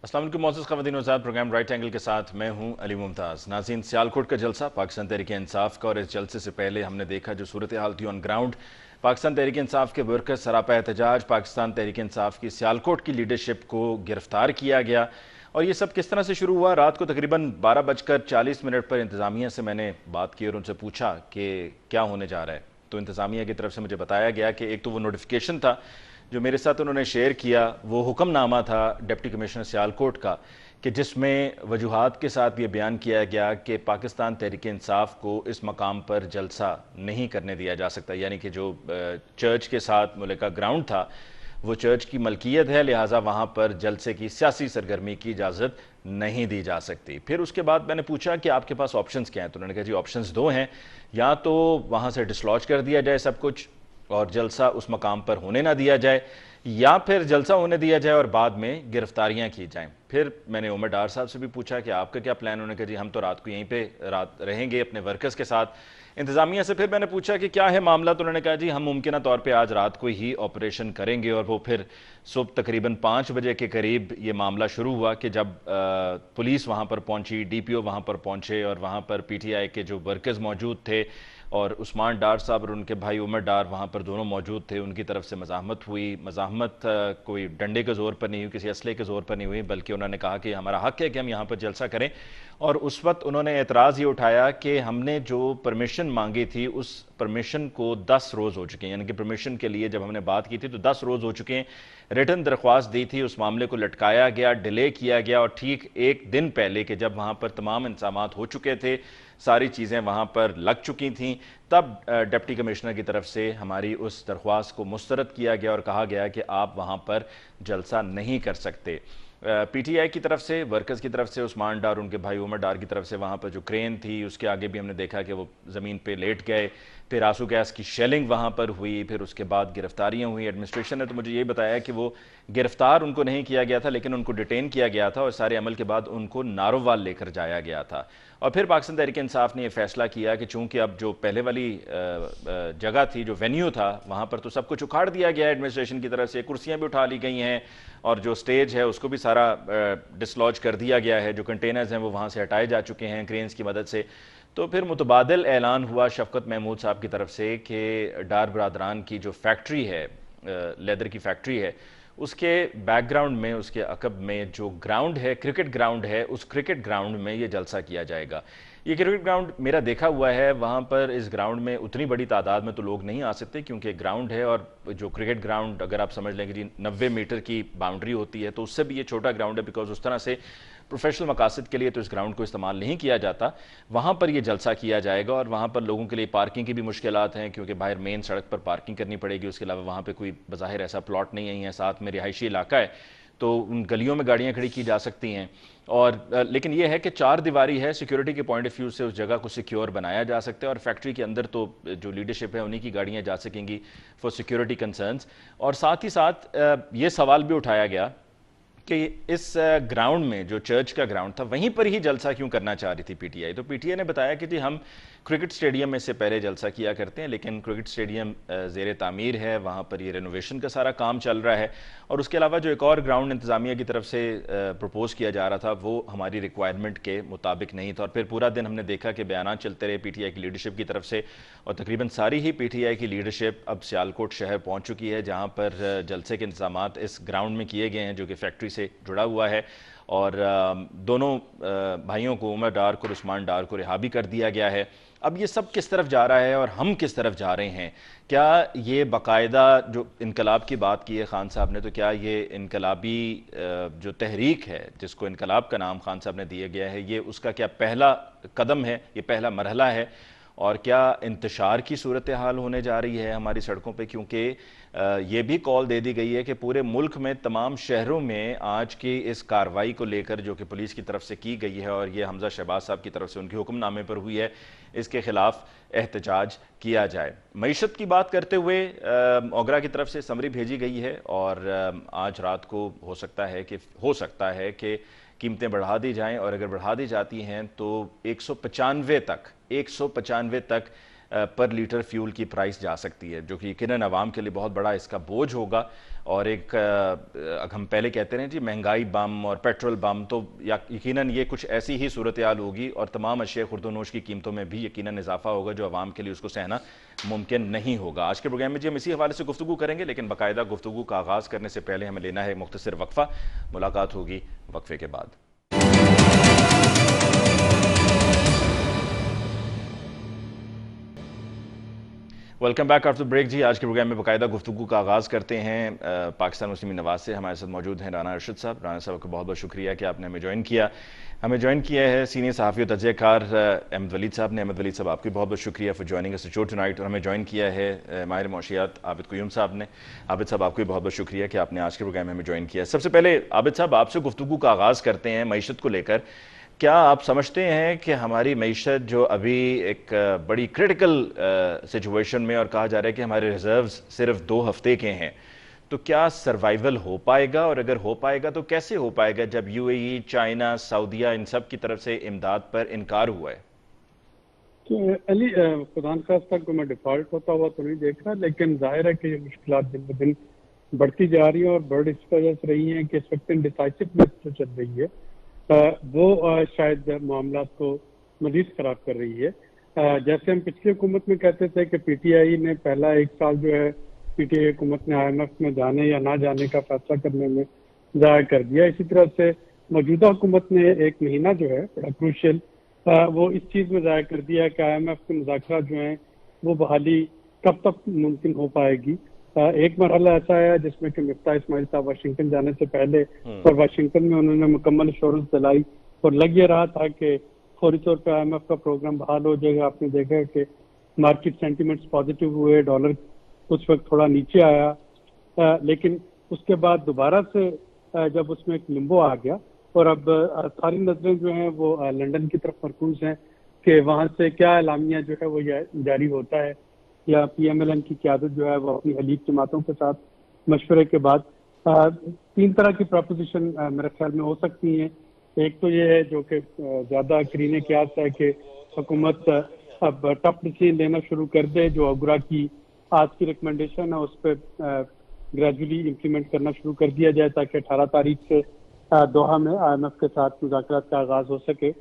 अस्सलाम वालेकुम मोअज़्ज़ज़ ख़वातीन व हज़रात, प्रोग्राम राइट एंगल के साथ मैं हूं अली मुमताज़। नाज़रीन, सियालकोट का जलसा पाकिस्तान तहरीक इंसाफ का, और इस जलसे से पहले हमने देखा जो सूरत हाल थी ऑन ग्राउंड। पाकिस्तान तहरीक इंसाफ के वर्कर्स सरापा एहतजाज, पाकिस्तान तहरीक इंसाफ की सियालकोट की लीडरशिप को गिरफ्तार किया गया। और ये सब किस तरह से शुरू हुआ? रात को तकरीबन 12:40 पर इंतज़ामिया से मैंने बात की और उनसे पूछा कि क्या होने जा रहा है। तो इंतज़ामिया की तरफ से मुझे बताया गया कि एक तो वो नोटिफिकेशन था जो मेरे साथ उन्होंने शेयर किया, वो हुक्मनामा था डिप्टी कमिश्नर सियालकोट का, कि जिसमें वजूहात के साथ ये बयान किया गया कि पाकिस्तान तहरीक इंसाफ को इस मकाम पर जलसा नहीं करने दिया जा सकता। यानी कि जो चर्च के साथ मुल्का ग्राउंड था वो चर्च की मलकियत है, लिहाजा वहाँ पर जलसे की सियासी सरगर्मी की इजाज़त नहीं दी जा सकती। फिर उसके बाद मैंने पूछा कि आपके पास ऑप्शंस क्या हैं? तो उन्होंने कहा जी ऑप्शंस दो हैं, या तो वहाँ से डिसलॉज कर दिया जाए सब कुछ और जलसा उस मकाम पर होने ना दिया जाए, या फिर जलसा होने दिया जाए और बाद में गिरफ्तारियां की जाएं। फिर मैंने उमर डार साहब से भी पूछा कि आपका क्या प्लान? उन्होंने कहा जी हम तो रात को यहीं पे रात रहेंगे अपने वर्कर्स के साथ। इंतजामिया से फिर मैंने पूछा कि क्या है मामला, तो उन्होंने कहा जी हम मुमकिन तौर पे आज रात को ही ऑपरेशन करेंगे। और वो फिर सुबह तकरीबन 5 बजे के करीब ये मामला शुरू हुआ कि जब पुलिस वहाँ पर पहुंची, DPO वहाँ पर पहुंचे और वहाँ पर PTI के जो वर्कर्स मौजूद थे और उस्मान डार साहब और उनके भाई उमर डार वहाँ पर दोनों मौजूद थे। उनकी तरफ से मज़ाहमत हुई। मज़ाहमत कोई डंडे के ज़ोर पर नहीं हुई, किसी असले के ज़ोर पर नहीं हुई, बल्कि उन्होंने कहा कि हमारा हक़ है कि हम यहाँ पर जलसा करें। और उस वक्त उन्होंने एतराज़ ये उठाया कि हमने जो परमिशन मांगी थी उस परमिशन को 10 रोज़ हो चुके हैं। यानी कि परमिशन के लिए जब हमने बात की थी तो 10 रोज़ हो चुके हैं। रिटर्न दरख्वास्त दी थी, उस मामले को लटकाया गया, डिले किया गया, और ठीक एक दिन पहले कि जब वहाँ पर तमाम इंतजामात हो चुके थे, सारी चीज़ें वहाँ पर लग चुकी थीं, तब डिप्टी कमिश्नर की तरफ से हमारी उस दरख्वास्त को मुस्तरद किया गया और कहा गया कि आप वहाँ पर जलसा नहीं कर सकते। PTI की तरफ से, वर्कर्स की तरफ से, उस्मान डार उनके भाई उमर डार की तरफ से वहाँ पर जो क्रेन थी उसके आगे भी हमने देखा कि वो ज़मीन पे लेट गए। फिर आंसू गैस की शेलिंग वहाँ पर हुई, फिर उसके बाद गिरफ्तारियाँ हुई। एडमिनिस्ट्रेशन ने तो मुझे ये बताया कि वो गिरफ्तार उनको नहीं किया गया था, लेकिन उनको डिटेन किया गया था और सारे अमल के बाद उनको नारोवाल लेकर जाया गया था। और फिर पाकिस्तान तहरीक इंसाफ ने यह फैसला किया कि चूंकि अब जो पहले वाली जगह थी, जो वेन्यू था, वहाँ पर तो सब कुछ उखाड़ दिया गया है एडमिनिस्ट्रेशन की तरफ से, कुर्सियाँ भी उठा ली गई हैं और जो स्टेज है उसको भी सारा डिसलॉज कर दिया गया है। जो कंटेनर्स हैं वो वहाँ से हटाए जा चुके हैं क्रेन्स की मदद से। तो फिर मुतबादिल ऐलान हुआ शफकत महमूद साहब की तरफ से कि डार बरादरान की जो फैक्ट्री है, लेदर की फैक्ट्री है, उसके बैकग्राउंड में, उसके अकब में जो ग्राउंड है, क्रिकेट ग्राउंड है, उस क्रिकेट ग्राउंड में ये जलसा किया जाएगा। ये क्रिकेट ग्राउंड मेरा देखा हुआ है, वहाँ पर इस ग्राउंड में उतनी बड़ी तादाद में तो लोग नहीं आ सकते क्योंकि ग्राउंड है, और जो क्रिकेट ग्राउंड अगर आप समझ लेंगे जी 90 मीटर की बाउंड्री होती है, तो उससे भी ये छोटा ग्राउंड है, बिकॉज उस तरह से प्रोफेशनल मकासद के लिए तो इस ग्राउंड को इस्तेमाल नहीं किया जाता। वहाँ पर यह जलसा किया जाएगा और वहाँ पर लोगों के लिए पार्किंग की भी मुश्किलात हैं क्योंकि बाहर मेन सड़क पर पार्किंग करनी पड़ेगी। उसके अलावा वहाँ पर कोई बज़ाहिर ऐसा प्लॉट नहीं है, साथ में रिहायशी इलाका है, तो उन गलियों में गाड़ियाँ खड़ी की जा सकती हैं। और लेकिन यह है कि 4 दीवारी है, सिक्योरिटी के पॉइंट ऑफ व्यू से उस जगह को सिक्योर बनाया जा सकता है, और फैक्ट्री के अंदर तो जो लीडरशिप है उन्हीं की गाड़ियाँ जा सकेंगी फॉर सिक्योरिटी कंसर्न्स। और साथ ही साथ ये सवाल भी उठाया गया कि इस ग्राउंड में, जो चर्च का ग्राउंड था, वहीं पर ही जलसा क्यों करना चाह रही थी PTI। तो PTI ने बताया कि जी हम क्रिकेट स्टेडियम में से पहले जलसा किया करते हैं, लेकिन क्रिकेट स्टेडियम ज़ेर तामीर है, वहाँ पर ये रेनोवेशन का सारा काम चल रहा है, और उसके अलावा जो एक और ग्राउंड इंतज़ामिया की तरफ से प्रपोज किया जा रहा था वो हमारी रिक्वायरमेंट के मुताबिक नहीं था। और फिर पूरा दिन हमने देखा कि बयान चलते रहे PTI की लीडरशिप की तरफ से, और तकरीबन सारी ही PTI की लीडरशिप अब सियालकोट शहर पहुँच चुकी है, जहाँ पर जलसे के इंतजाम इस ग्राउंड में किए गए हैं जो कि फैक्ट्री से जुड़ा हुआ है। और दोनों भाइयों को, उमर डार को और उस्मान डार को, रिहा भी कर दिया गया है। अब ये सब किस तरफ जा रहा है और हम किस तरफ जा रहे हैं? क्या ये बाकायदा जो इनकलाब की बात की है खान साहब ने, तो क्या ये इनकलाबी जो तहरीक है जिसको इनकलाब का नाम खान साहब ने दिया गया है, ये उसका क्या पहला कदम है, ये पहला मरहला है? और क्या इंतशार की सूरत हाल होने जा रही है हमारी सड़कों पे? क्योंकि ये भी कॉल दे दी गई है कि पूरे मुल्क में तमाम शहरों में आज की इस कार्रवाई को लेकर जो कि पुलिस की तरफ से की गई है और ये हमजा शहबाज साहब की तरफ से उनके हुक्मनामे पर हुई है, इसके खिलाफ एहतजाज किया जाए। मईशत की बात करते हुए ओगरा की तरफ से समरी भेजी गई है और आज रात को हो सकता है कि कीमतें बढ़ा दी जाएं, और अगर बढ़ा दी जाती हैं तो 195 तक पर लीटर फ्यूल की प्राइस जा सकती है, जो कि यकीनन आवाम के लिए बहुत बड़ा इसका बोझ होगा। और एक हम पहले कहते रहे जी महंगाई बम और पेट्रोल बम, तो यकीनन ये कुछ ऐसी ही सूरत हाल होगी और तमाम अशिया खुर्दोनोश की कीमतों में भी यकीनन इजाफा होगा जो आवाम के लिए उसको सहना मुमकिन नहीं होगा। आज के प्रोग्राम में जी हम इसी हवाले से गुफ्तगू करेंगे, लेकिन बाकायदा गुफ्तगू का आगाज़ करने से पहले हमें लेना है मुख्तसर वक्फा। मुलाकात होगी वक्फे के बाद। वेलकम बैक आफ्टर ब्रेक जी। आज के प्रोग्राम में बाकायदा गुफ्तगू का आगाज़ करते हैं पाकिस्तान मुस्लिम नवाज से। हमारे साथ मौजूद हैं राना अरशद साहब। राना साहब का बहुत बहुत शुक्रिया कि आपने हमें ज्वाइन किया। हमें ज्वाइन किया है सीनियर सहाफ़ी और तजज़ियाकार अहमद वलीद साहब ने। अहमद वलीद साहब, आपकी बहुत बहुत शुक्रिया for joining us show tonight. और हमें ज्वाइन किया है माहिर मौशियात आबिद क़ुयूम साहब ने। आबिद साहब, आपको भी बहुत बहुत शुक्रिया कि आपने आज के प्रोग्राम में हमें ज्वाइन किया। सबसे पहले आबिद साहब, आपसे गुफ्तगू का आगाज़ करते हैं मईशत को लेकर। क्या आप समझते हैं कि हमारी मईशत जो अभी एक बड़ी क्रिटिकल सिचुएशन में, और कहा जा रहा है कि हमारे रिजर्व्स सिर्फ 2 हफ्ते के हैं, तो क्या सर्वाइवल हो पाएगा? और अगर हो पाएगा तो कैसे हो पाएगा जब यूएई, चाइना, सऊदीया इन सब की तरफ से इमदाद पर इनकार हुआ है? तो अली, खुदा खास्ता को मैं डिफॉल्ट होता हुआ तो नहीं देख रहा, लेकिन जाहिर है कि ये मुश्किलात दिन ब दिन बढ़ती जा रही हैं और बढ़ इस वजह से रही हैं कि इस वक्त इंडिसाइसिवनेस जो चल रही है वो शायद मामला को मजीद खराब कर रही है। जैसे हम पिछली हुकूमत में कहते थे कि पीटीआई ने पहला 1 साल जो है पीटीआई हुकूमत ने आईएमएफ में जाने या ना जाने का फैसला करने में ज़ाया कर दिया, इसी तरह से मौजूदा हुकूमत ने 1 महीना जो है बड़ा क्रूशियल वो इस चीज़ में ज़ाया कर दिया कि आईएमएफ के मुज़ाकरात जो हैं वो बहाली कब तक मुमकिन हो पाएगी। एक मरहला ऐसा है जिसमें कि मिफ्ता इस्माइल साहब वाशिंगटन जाने से पहले और वाशिंगटन में उन्होंने मुकम्मल एश्योरेंस दिलाई और लग ये रहा था कि फौरी तौर पर आईएमएफ का प्रोग्राम बहाल हो जाएगा। आपने देखा कि मार्केट सेंटिमेंट्स पॉजिटिव हुए, डॉलर उस वक्त थोड़ा नीचे आया, लेकिन उसके बाद दोबारा से जब उसमें एक लिम्बो आ गया और अब सारी नजरें जो हैं वो लंदन की तरफ मरकूज हैं कि वहाँ से क्या एलामिया जो है वो जारी होता है, या पीएमएलएन की क़यादत जो है वो अपनी हलीफ जमातों के साथ मशवरे के बाद 3 तरह की प्रपोजिशन मेरे ख्याल में हो सकती हैं। एक तो ये है जो कि ज़्यादा करीने क़यास है कि हुकूमत अब टफ डिसीजन लेना शुरू कर दे, जो अगुरा की आज की रिकमेंडेशन है उस पर ग्रेजुअली इम्प्लीमेंट करना शुरू कर दिया जाए ताकि 18 तारीख से दोहा में आईएमएफ के साथ मुज़ाकरात का आगाज हो सके।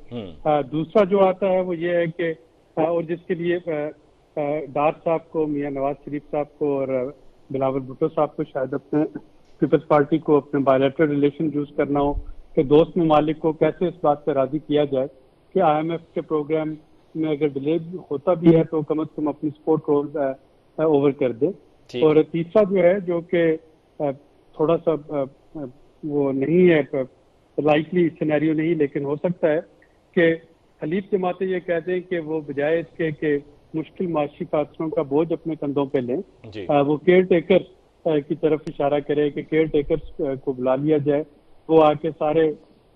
दूसरा जो आता है वो ये है कि और जिसके लिए डार साहब को, मियां नवाज शरीफ साहब को और बिलावल भुट्टो साहब को शायद अपने पीपल्स पार्टी को अपने बायलैटरल रिलेशन यूज करना हो कि दोस्त ममालिक को कैसे इस बात पर राजी किया जाए कि आईएमएफ के प्रोग्राम में अगर डिले होता भी है तो कम से कम अपनी सपोर्ट रोल ओवर कर दे। और तीसरा जो है जो कि थोड़ा सा वो नहीं है लाइकली सिनेरियो नहीं, लेकिन हो सकता है कि हलीफ जमातें ये कहते हैं कि वो बजाय इसके कि मुश्किल माशी फासलों का बोझ अपने कंधों पे लें, वो केयर टेकर की तरफ इशारा करे कि केयर टेकर्स को बुला लिया जाए, वो आके सारे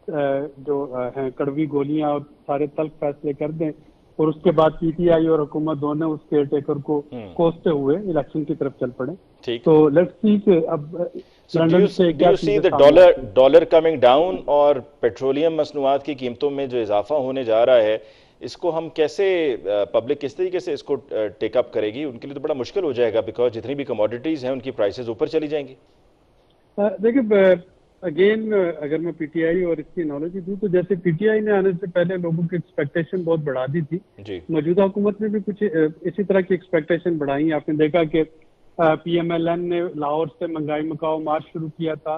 जो हैं कड़वी गोलियां और सारे तल्ख फैसले कर दें और उसके बाद पीटीआई और हुकूमत दोनों उस केयर टेकर को कोसते हुए इलेक्शन की तरफ चल पड़े। तो लेट्स सी कि अब लंदन से क्या डॉलर कमिंग डाउन और पेट्रोलियम मसनूआत की कीमतों में जो इजाफा होने जा रहा है, इसको हम कैसे पब्लिक किस तरीके से इसको टेकअप करेगी? उनके लिए तो बड़ा मुश्किल हो जाएगा बिकॉज जितनी भी कमोडिटीज हैं उनकी प्राइसेस ऊपर चली जाएंगी। देखिए अगेन अगर मैं पीटीआई और इसकी एनालॉजी दूं तो जैसे पीटीआई ने आने से पहले लोगों की एक्सपेक्टेशन बहुत बढ़ा दी थी, मौजूदा हुकूमत ने भी कुछ इसी तरह की एक्सपेक्टेशन बढ़ाई। आपने देखा कि पीएमएलएन ने लाहौर से महंगाई मकाओ मार्च शुरू किया था।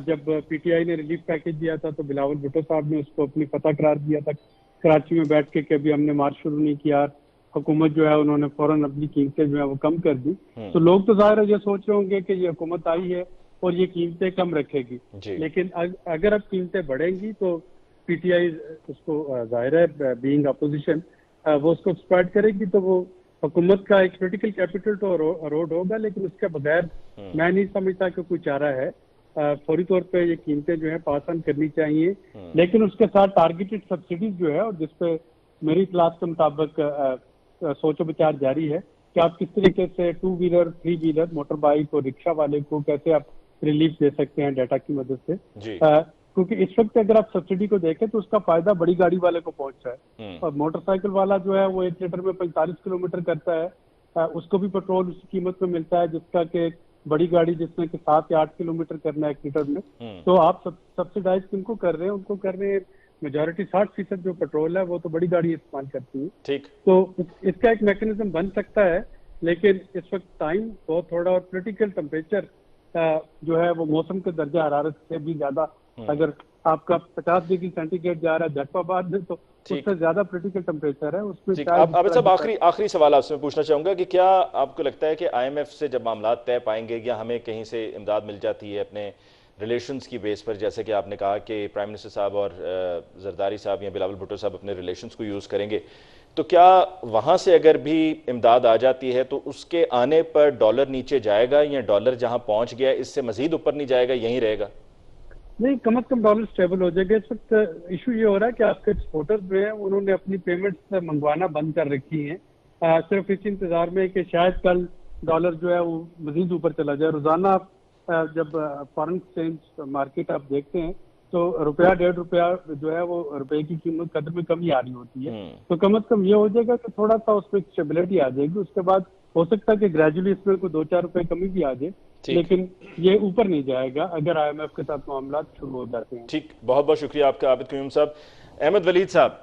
जब पीटीआई ने रिलीफ पैकेज दिया था तो बिलावल भुट्टो साहब ने उसको अपनी फतह करार दिया था कराची में बैठ के अभी हमने मार्च शुरू नहीं किया। हुकूमत जो है उन्होंने फौरन अपनी कीमतें जो है वो कम कर दी। तो लोग तो जाहिर है ये सोच रहे होंगे कि ये हुकूमत आई है और ये कीमतें कम रखेगी, लेकिन अगर अब कीमतें बढ़ेंगी तो पीटीआई उसको जाहिर है बीइंग अपोजिशन वो उसको एक्सप्लॉइट करेगी, तो वो हुकूमत का एक क्रिटिकल कैपिटल तो अरोड होगा, लेकिन उसके बगैर मैं नहीं समझता कि कोई चारा है। फौरी तौर पे ये कीमतें जो है पास ऑन करनी चाहिए, लेकिन उसके साथ टारगेटेड सब्सिडीज जो है और जिसपे मेरी क्लास के मुताबिक सोचो विचार जारी है कि आप किस तरीके से 2 व्हीलर 3 व्हीलर मोटर बाइक और रिक्शा वाले को कैसे आप रिलीफ दे सकते हैं डाटा की मदद से। क्योंकि इस वक्त अगर आप सब्सिडी को देखें तो उसका फायदा बड़ी गाड़ी वाले को पहुंच रहा है, और मोटरसाइकिल वाला जो है वो 1 लीटर में 45 किलोमीटर करता है, उसको भी पेट्रोल उसी कीमत में मिलता है जिसका कि बड़ी गाड़ी जिसमें कि 7 या 8 किलोमीटर करना है 1 लीटर में। तो आप सब्सिडाइज किनको कर रहे हैं? उनको कर रहे हैं मेजोरिटी 60% जो पेट्रोल है वो तो बड़ी गाड़ी इस्तेमाल करती है। ठीक, तो इसका एक मैकेनिज्म बन सकता है, लेकिन इस वक्त टाइम बहुत थोड़ा, और पोलिटिकल टेम्परेचर जो है वो मौसम के दर्जा हरारत से भी ज्यादा, अगर आपका 50 डिग्री सेंटीग्रेड जा रहा है जैफराबाद में तो उससे ज्यादा पोलिटिकल टेम्परेचर है उसमें। अब साहब आखिरी सवाल आपसे पूछना चाहूंगा कि क्या आपको लगता है कि IMF से जब मामला तय पाएंगे या हमें कहीं से इमदाद मिल जाती है अपने रिलेशंस की बेस पर, जैसे कि आपने कहा कि प्राइम मिनिस्टर साहब और जरदारी साहब या बिलावल भुट्टो साहब अपने रिलेशंस को यूज़ करेंगे, तो क्या वहाँ से अगर भी इमदाद आ जाती है तो उसके आने पर डॉलर नीचे जाएगा या डॉलर जहाँ पहुँच गया इससे मजीद ऊपर नहीं जाएगा, यहीं रहेगा? नहीं, कम से कम डॉलर स्टेबल हो जाएगा। इस वक्त इशू ये हो रहा है कि आपके एक्सपोर्टर्स जो है उन्होंने अपनी पेमेंट्स मंगवाना बंद कर रखी हैं, सिर्फ इस इंतजार में कि शायद कल डॉलर जो है वो मजीद ऊपर चला जाए। रोजाना आप जब फॉरेन एक्सचेंज मार्केट आप देखते हैं तो रुपया 1.5 रुपया जो है वो रुपए की कीमत कदर में कमी आ रही होती है। तो कम से कम ये हो जाएगा कि थोड़ा सा उसमें स्टेबिलिटी आ जाएगी, उसके बाद हो सकता है कि ग्रेजुअली इसमें कोई 2-4 रुपए कमी भी आ जाए, लेकिन ये ऊपर नहीं जाएगा अगर IMF के साथ मामला शुरू हो जाते हैं। ठीक, बहुत बहुत शुक्रिया आपका आबिद क्यूम साहब। अहमद वलीद साहब,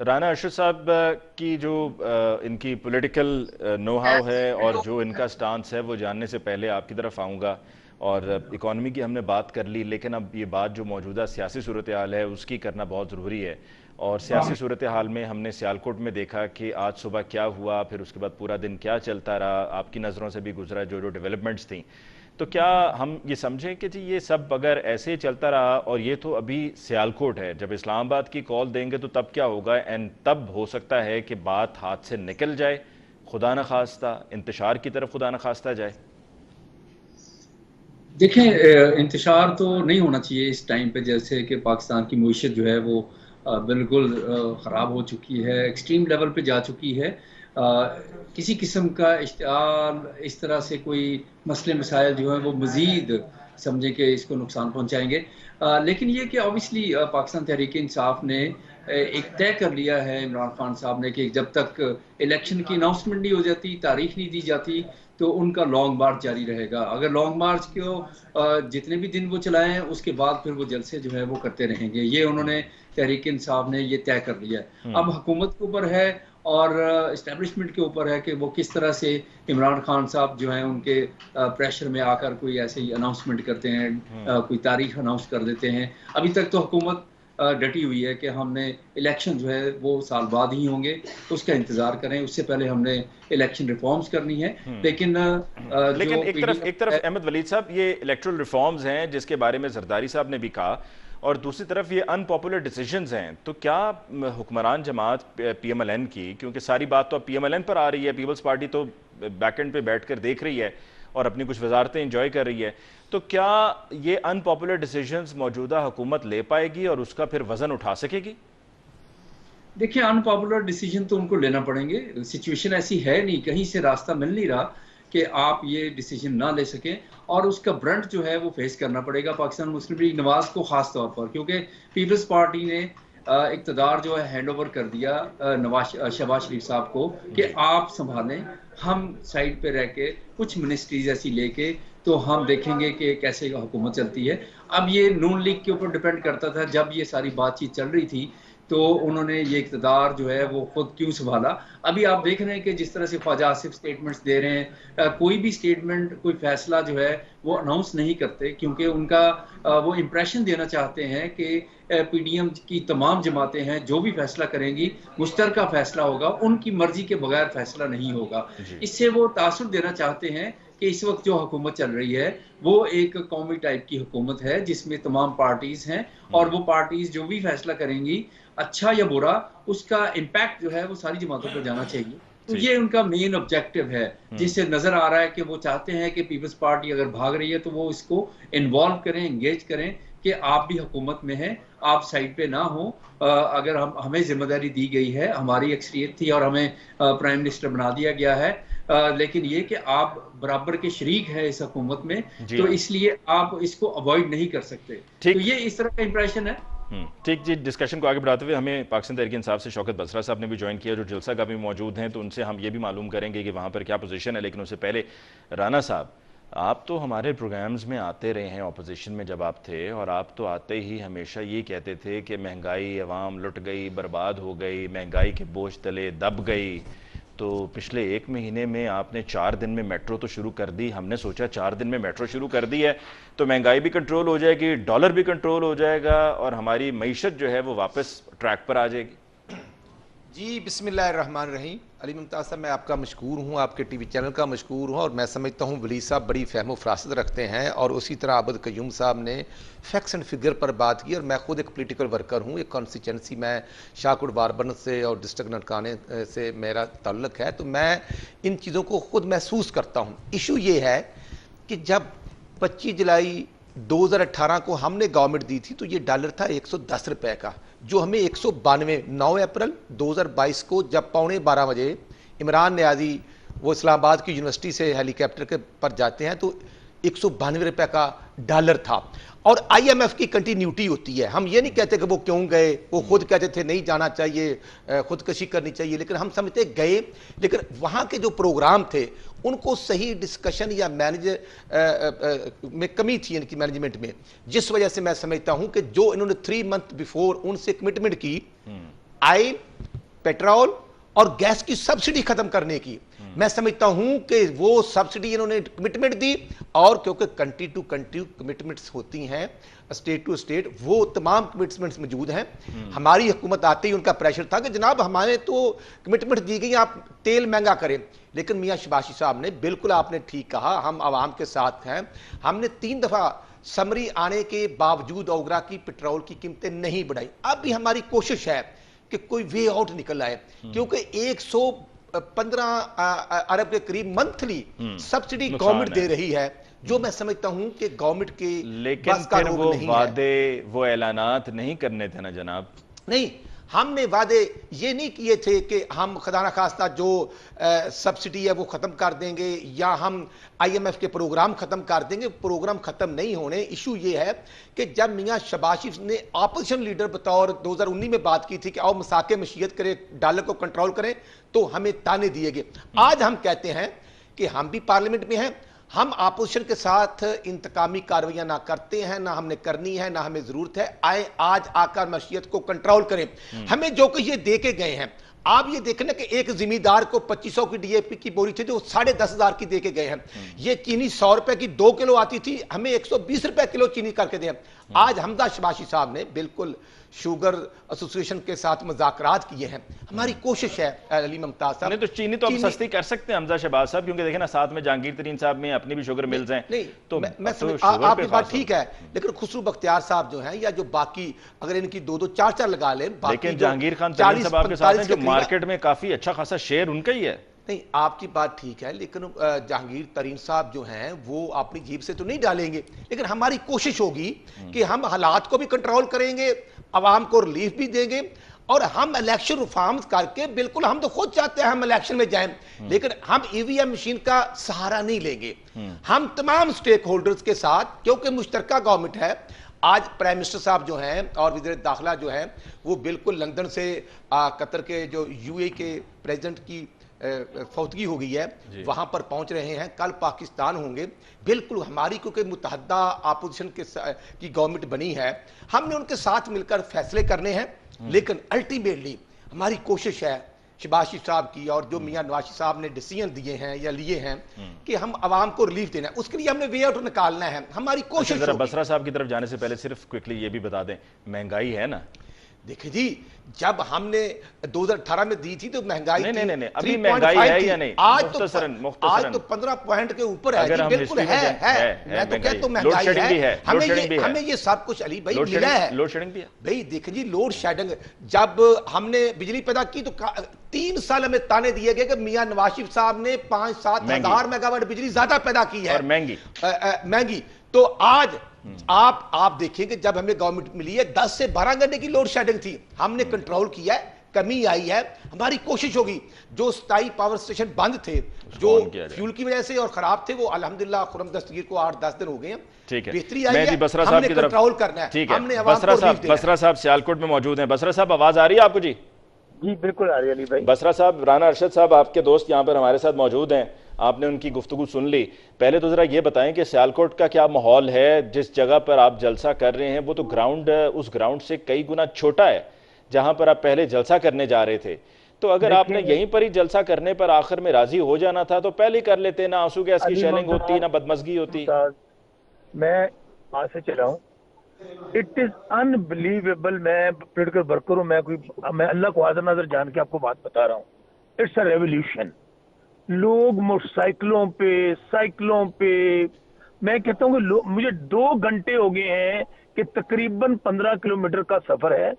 राना अरशद साहब की जो इनकी पॉलिटिकल नो हाउ है और जो इनका स्टांस है वो जानने से पहले आपकी तरफ आऊँगा। और इकॉनमी की हमने बात कर ली, लेकिन अब ये बात जो मौजूदा सियासी सूरत हाल है उसकी करना बहुत ज़रूरी है। और सियासी सूरत हाल में हमने सियालकोट में देखा कि आज सुबह क्या हुआ, फिर उसके बाद पूरा दिन क्या चलता रहा, आपकी नज़रों से भी गुजरा जो जो डेवलपमेंट्स थी। तो क्या हम ये समझें कि जी ये सब अगर ऐसे ही चलता रहा, और ये तो अभी सियालकोट है, जब इस्लामाबाद की कॉल देंगे तो तब क्या होगा, एंड तब हो सकता है कि बात हाथ से निकल जाए, खुदा न खास्ता इंतशार की तरफ खुदा न खास्ता जाए? देखें, इंतशार तो नहीं होना चाहिए इस टाइम पे, जैसे कि पाकिस्तान की मईशत जो है वो बिल्कुल ख़राब हो चुकी है, एक्सट्रीम लेवल पे जा चुकी है। किसी किस्म का इश्तिहार इस तरह से कोई मसले मसाइल जो है वो मज़ीद समझें कि इसको नुकसान पहुंचाएंगे। लेकिन ये कि ऑब्वियसली पाकिस्तान तहरीक इंसाफ ने एक तय कर लिया है इमरान खान साहब ने कि जब तक इलेक्शन की अनाउंसमेंट नहीं हो जाती, तारीख नहीं दी जाती, तो उनका लॉन्ग मार्च जारी रहेगा। अगर लॉन्ग मार्च को जितने भी दिन वो चलाएं उसके बाद फिर वो जलसे जो है वो करते रहेंगे। ये उन्होंने तहरीक इंसाफ ने ये तय कर लिया है। अब हुकूमत के ऊपर है और इस्टेब्लिशमेंट के ऊपर है कि वो किस तरह से इमरान खान साहब जो हैं उनके प्रेशर में आकर कोई ऐसी अनाउंसमेंट करते हैं, कोई तारीख अनाउंस कर देते हैं। अभी तक तो हुकूमत डटी हुई है कि हमने इलेक्शन जो है वो साल बाद ही होंगे, तो उसका इंतजार करें, उससे पहले हमने इलेक्शन रिफॉर्म्स करनी है। लेकिन एक तरफ अहमद वलीद साहब ये इलेक्टोरल रिफॉर्म्स हैं जिसके बारे में जरदारी साहब ने भी कहा, और दूसरी तरफ ये अनपॉपुलर डिसीजंस हैं, तो क्या हुक्मरान जमात PMLN की, क्योंकि सारी बात तो अब PMLN पर आ रही है, पीपल्स पार्टी तो बैकएंड पे बैठकर देख रही है और अपनी कुछ वजारतें इंजॉय कर रही है, तो क्या ये अनपॉपुलर डिसीजंस मौजूदा हुकूमत ले पाएगी और उसका फिर वजन उठा सकेगी? देखिए, अनपॉपुलर डिसीजन तो उनको लेना पड़ेंगे। सिचुएशन ऐसी है नहीं, कहीं से रास्ता मिल नहीं रहा कि आप ये डिसीजन ना ले सकें, और उसका ब्रंट जो है वो फेस करना पड़ेगा पाकिस्तान मुस्लिम लीग नवाज को खास तौर पर, क्योंकि पीपल्स पार्टी ने इक़्तिदार जो है हैंड ओवर कर दिया शहबाज शरीफ साहब को कि आप संभालें, हम साइड पे रह के कुछ मिनिस्ट्रीज ऐसी लेके तो हम देखेंगे कि कैसे हुकूमत चलती है। अब ये नून लीग के ऊपर डिपेंड करता था, जब ये सारी बातचीत चल रही थी तो उन्होंने ये इक़्तिदार जो है वो खुद क्यों संभाला। अभी आप देख रहे हैं कि जिस तरह से ख्वाजा आसिफ स्टेटमेंट्स दे रहे हैं, कोई भी स्टेटमेंट, कोई फैसला जो है वो अनाउंस नहीं करते, क्योंकि उनका वो इम्प्रेशन देना चाहते हैं कि PDM की तमाम जमातें हैं जो भी फैसला करेंगी मुश्तरका फैसला होगा, उनकी मर्जी के बगैर फैसला नहीं होगा। इससे वो तासुर देना चाहते हैं कि इस वक्त जो हुकूमत चल रही है वो एक कौमी टाइप की हुकूमत है जिसमें तमाम पार्टीज हैं, और वो पार्टीज जो भी फैसला करेंगी अच्छा या बुरा, उसका इम्पैक्ट जो है वो सारी जमातों पर जाना चाहिए। तो ये उनका मेन ऑब्जेक्टिव है, जिससे नजर आ रहा है कि वो चाहते हैं कि पीपल्स पार्टी अगर भाग रही है तो वो इसको इन्वॉल्व करें, एंगेज करें कि आप भी हुकूमत में हैं, आप साइड पे ना हो। अगर हमें जिम्मेदारी दी गई है, हमारी अक्सरियत थी और हमें प्राइम मिनिस्टर बना दिया गया है, लेकिन ये कि आप बराबर के शरीक है इस हुकूमत में, जी। तो इसलिए आप इसको अवॉइड नहीं कर सकते। ठीक। तो ये इस तरह का इंप्रेशन है। ठीक जी, डिस्कशन को आगे बढ़ाते हुए हमें पाकिस्तान तहरीक इंसाफ से शौकत बसरा साहब ने भी ज्वाइन किया, जो जलसा का भी मौजूद हैं, तो उनसे हम ये भी मालूम करेंगे कि वहाँ पर क्या पोजीशन है। लेकिन उससे पहले राना साहब, आप तो हमारे प्रोग्राम्स में आते रहे हैं ऑपोजिशन में जब आप थे, और आप तो आते ही हमेशा ये कहते थे कि महंगाई अवाम लुट गई, बर्बाद हो गई, महंगाई के बोझ तले दब गई। तो पिछले 1 महीने में आपने 4 दिन में मेट्रो तो शुरू कर दी। हमने सोचा 4 दिन में मेट्रो शुरू कर दी है तो महंगाई भी कंट्रोल हो जाएगी, डॉलर भी कंट्रोल हो जाएगा और हमारी मईशत जो है वो वापस ट्रैक पर आ जाएगी। जी बिस्मिल्लाहिर्रहमानिर्रहीम। अली मुमताज़ साहब, मैं आपका मशकूर हूँ, आपके टीवी चैनल का मशकूर हूँ, और मैं समझता हूँ वली साहब बड़ी फ़हम फ़रासत रखते हैं। और उसी तरह आबद कयूम साहब ने फैक्ट्स एंड फिगर पर बात की, और मैं खुद एक पॉलिटिकल वर्कर हूँ, एक कॉन्स्टिट्यूंसी में शाहकोट बारबन से और डिस्ट्रिक्ट ननकाने से मेरा ताल्लुक़ है, तो मैं इन चीज़ों को खुद महसूस करता हूँ। इशू ये है कि जब 25 जुलाई 2018 को हमने गवर्नमेंट दी थी तो ये डॉलर था 110 रुपए का, जो हमें 192 9 अप्रैल 2022 को जब 11:15 बजे इमरान नियाज़ी वो इस्लामाबाद की यूनिवर्सिटी से हेलीकॉप्टर के पर जाते हैं तो 192 रुपए का डॉलर था। और IMF की कंटिन्यूटी होती है। हम ये नहीं कहते कि वो क्यों गए, वो खुद कहते थे नहीं जाना चाहिए, खुदकशी करनी चाहिए, लेकिन हम समझते गए, लेकिन वहाँ के जो प्रोग्राम थे उनको सही डिस्कशन या में कमी थी इनकी मैनेजमेंट में, जिस वजह से मैं समझता हूं कि जो इन्होंने 3 मंथ बिफोर उनसे कमिटमेंट की ऑयल, पेट्रोल और गैस की सब्सिडी खत्म करने की, मैं समझता हूं कि वो सब्सिडी इन्होंने कमिटमेंट दी, और क्योंकि कंट्री टू कंट्री कमिटमेंट्स होती हैं, स्टेट टू स्टेट, वो तमाम कमिटमेंट्स मौजूद हैं। हमारी हुकूमत आते ही उनका प्रेशर था कि जनाब हमारे तो कमिटमेंट दी गई, आप तेल महंगा करें। लेकिन मियां शबाशी साहब ने, बिल्कुल आपने ठीक कहा, हम आवाम के साथ हैं। हमने 3 दफा समरी आने के बावजूद ओगरा की पेट्रोल की कीमतें नहीं बढ़ाई। अब भी हमारी कोशिश है कि कोई वे आउट निकल आए, क्योंकि 115 अरब के करीब मंथली सब्सिडी गवर्नमेंट दे रही है, जो मैं समझता हूं कि गवर्नमेंट के लेकिन फिर वो वादे, वो ऐलानात नहीं करने थे ना जनाब। नहीं, हमने वादे ये नहीं किए थे कि हम खजाना खास्ता जो सब्सिडी है वो खत्म कर देंगे या हम IMF के प्रोग्राम खत्म कर देंगे। प्रोग्राम खत्म नहीं होने। इशू ये है कि जब मियां शबाशी ने ऑपोजिशन लीडर बतौर 2019 में बात की थी कि आओ मसाके मशीयत करें, डॉलर को कंट्रोल करें, तो हमें ताने दिए गए। आज हम कहते हैं कि हम भी पार्लियामेंट में हैं, हम अपोजिशन के साथ इंतकामी कार्रवाइयां ना करते हैं, ना हमने करनी है, ना हमें जरूरत है। आए आज आकर मशीयत को कंट्रोल करें। हमें जो कि ये दे के गए हैं, आप ये देखना कि एक जिम्मेदार को 2500 की DAP की बोरी थी जो 10,500 की दे के गए हैं। ये चीनी 100 रुपए की 2 किलो आती थी, हमें 120 रुपए किलो चीनी करके दे। आज हमजा शबाशी साहब ने बिल्कुल शुगर एसोसिएशन के साथ मुज़ाकरात किए हैं। हमारी कोशिश है अली मुमताज साहब, नहीं तो चीनी तो हम सस्ती कर सकते हैं हमजा शहबाज साहब, क्योंकि देखें ना साथ में जहांगीर तरीन साहब में अपनी भी शुगर मिल्स हैं। नहीं तो मैं आपकी बात ठीक है, लेकिन खुसरू बख्तियार साहब जो हैं या जो बाकी अगर इनकी 2-2 4-4 लगा लें, लेकिन जहांगीर खान तरीन साहब आपके साथ हैं जो मार्केट में काफी अच्छा खासा शेयर उनका ही है। नहीं, आपकी बात ठीक है, लेकिन जहांगीर तरीन साहब जो हैं वो अपनी जेब से तो नहीं डालेंगे, लेकिन हमारी कोशिश होगी कि हम हालात को भी कंट्रोल करेंगे, आवाम को रिलीफ भी देंगे, और हम इलेक्शन रिफॉर्म्स करके, बिल्कुल हम तो खुद चाहते हैं हम इलेक्शन में जाएं, लेकिन हम EVM मशीन का सहारा नहीं लेंगे। हम तमाम स्टेक होल्डर्स के साथ, क्योंकि मुश्तरका गवर्नमेंट है। आज प्राइम मिनिस्टर साहब जो हैं और वज़ीर दाखिला जो हैं वो बिल्कुल लंदन से कतर के जो UAE के प्रेसिडेंट की फौतगी हो गई है, वहां पर पहुंच रहे हैं, कल पाकिस्तान होंगे। बिल्कुल हमारी क्योंकि मुतहद्दा अपोजिशन की गवर्नमेंट बनी है, हमने उनके साथ मिलकर फैसले करने हैं, लेकिन अल्टीमेटली हमारी कोशिश है शबाशी साहब की और जो मियां नवाशी साहब ने डिसीजन दिए हैं या लिए हैं कि हम आवाम को रिलीफ देना है, उसके लिए हमने वे आउट निकालना है। हमारी कोशिश। जरा बसरा साहब की तरफ जाने से पहले सिर्फ क्विकली ये भी बता दें, महंगाई है ना? देखिए जी, जब हमने 2018 में दी थी तो महंगाई नहीं, अभी महंगाई है या नहीं? आज तो 15 पॉइंट के ऊपर है। बिल्कुल है। मैं तो कहता हूं महंगाई है। हमें ये सब कुछ अली भाई मिला है। लोड शेडिंग भी है भाई। देखिए जी, लोड शेडिंग जब हमने बिजली पैदा की तो 3 साल हमें ताने दिए गए कि मियां नवाज शरीफ साहब ने 5-7 हजार मेगावाट बिजली ज्यादा पैदा की है और महंगी। तो आज आप देखेंगे जब हमें गवर्नमेंट मिली है 10 से 12 घंटे की लोड शेडिंग थी, हमने कंट्रोल किया है। कमी आई है। हमारी कोशिश होगी जो 27 पावर स्टेशन बंद थे, जो फ्यूल की वजह से और खराब थे, वो अल्हम्दुलिल्लाह खुरम दस्तगीर को 8-10 दिन हो गए हैं। ठीक है, बेहतरी आई मैं जी है, बसरा साहब हमने की तरफ कंट्रोल करना है। ठीक है, हमने बसरा साहब सियालकोट में मौजूद हैं। बसरा साहब आवाज आ रही है आपको? जी जी बिल्कुल आ रही है अली भाई। बसरा साहब, राना अरशद साहब आपके दोस्त यहाँ पर हमारे साथ मौजूद हैं, आपने उनकी गुफ्तगू सुन ली। पहले तो जरा ये बताएं कि सियालकोट का क्या माहौल है? जिस जगह पर आप जलसा कर रहे हैं वो तो ग्राउंड उस ग्राउंड से कई गुना छोटा है जहां पर आप पहले जलसा करने जा रहे थे। तो अगर आपने यहीं पर ही जलसा करने पर आखिर में राजी हो जाना था तो पहले कर लेते, ना आंसू गैस की शेलिंग होती, ना बदमजगी होती। मैं आज से चला हूँ, इट इज अनबिलीवेबल। मैं पोलिटिकल वर्कर हूँ, मैं अल्लाह को हाजिर नाज़र जान के आपको बात बता रहा हूँ। It's a revolution. लोग मोटरसाइकिलों पे, साइकिलों पे, मैं कहता हूँ कि मुझे 2 घंटे हो गए हैं कि तकरीबन 15 किलोमीटर का सफर है,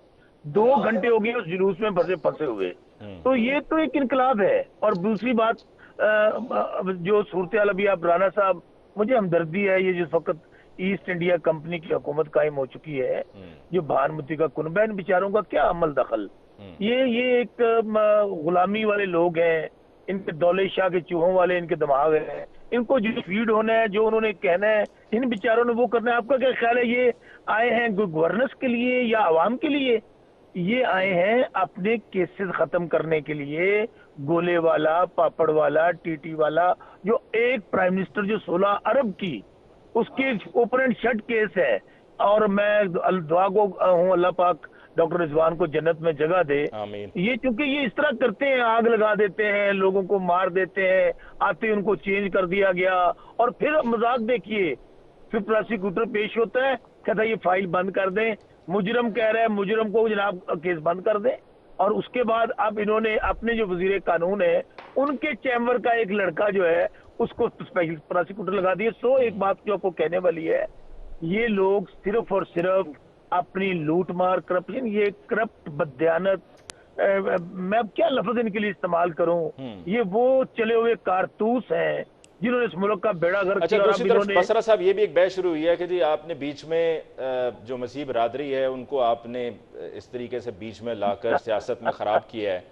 2 घंटे हो गए उस जुलूस में फंसे हुए। तो ये तो एक इनकलाब है। और दूसरी बात, जो सूरत हाल अभी आप राना साहब, मुझे हमदर्दी है, ये जिस वक्त ईस्ट इंडिया कंपनी की हुकूमत कायम हो चुकी है, जो भानुमती का कुनबा, इन बेचारों का क्या अमल दखल। ये एक गुलामी वाले लोग हैं, इनके दौलत शाह के चूहों वाले इनके दिमाग हैं, इनको जो फीड होना है, जो उन्होंने कहना है, इन बेचारों ने वो करना है। आपका क्या ख्याल है, ये आए हैं गवर्नेंस के लिए या आवाम के लिए? ये आए हैं अपने केसेस खत्म करने के लिए। गोले वाला, पापड़ वाला, टीटी वाला, जो एक प्राइम मिनिस्टर जो 16 अरब की उसके ओपन एंड शट केस है। और मैं दुआ को हूँ अल्लाह पाक डॉक्टर रिजवान को जन्नत में जगह दे। ये क्योंकि ये इस तरह करते हैं, आग लगा देते हैं, लोगों को मार देते हैं, आते उनको चेंज कर दिया गया। और फिर मजाक देखिए, फिर प्रोसिक्यूटर पेश होता है, कहता है ये फाइल बंद कर दें। मुजरम कह रहा है, मुजरम को जनाब केस बंद कर दें। और उसके बाद अब इन्होंने अपने जो वजीर कानून है, उनके चैम्बर का एक लड़का जो है उसको स्पेशल प्रोसिक्यूटर लगा दिए। सो एक बात जो आपको कहने वाली है, ये लोग सिर्फ और सिर्फ अपनी लूट मार, करप्शन, ये करप्ट बदयानत, मैं क्या लफ्ज इनके लिए इस्तेमाल करूं, ये वो चले हुए कारतूस हैं जिन्होंने इस मुल्क का बेड़ा गर्क किया। और दूसरी तरफ बसरा साहब, ये भी एक बहस शुरू हुई है कि जी आपने बीच में जो मसीह बरादरी है उनको आपने इस तरीके से बीच में लाकर सियासत में खराब किया है,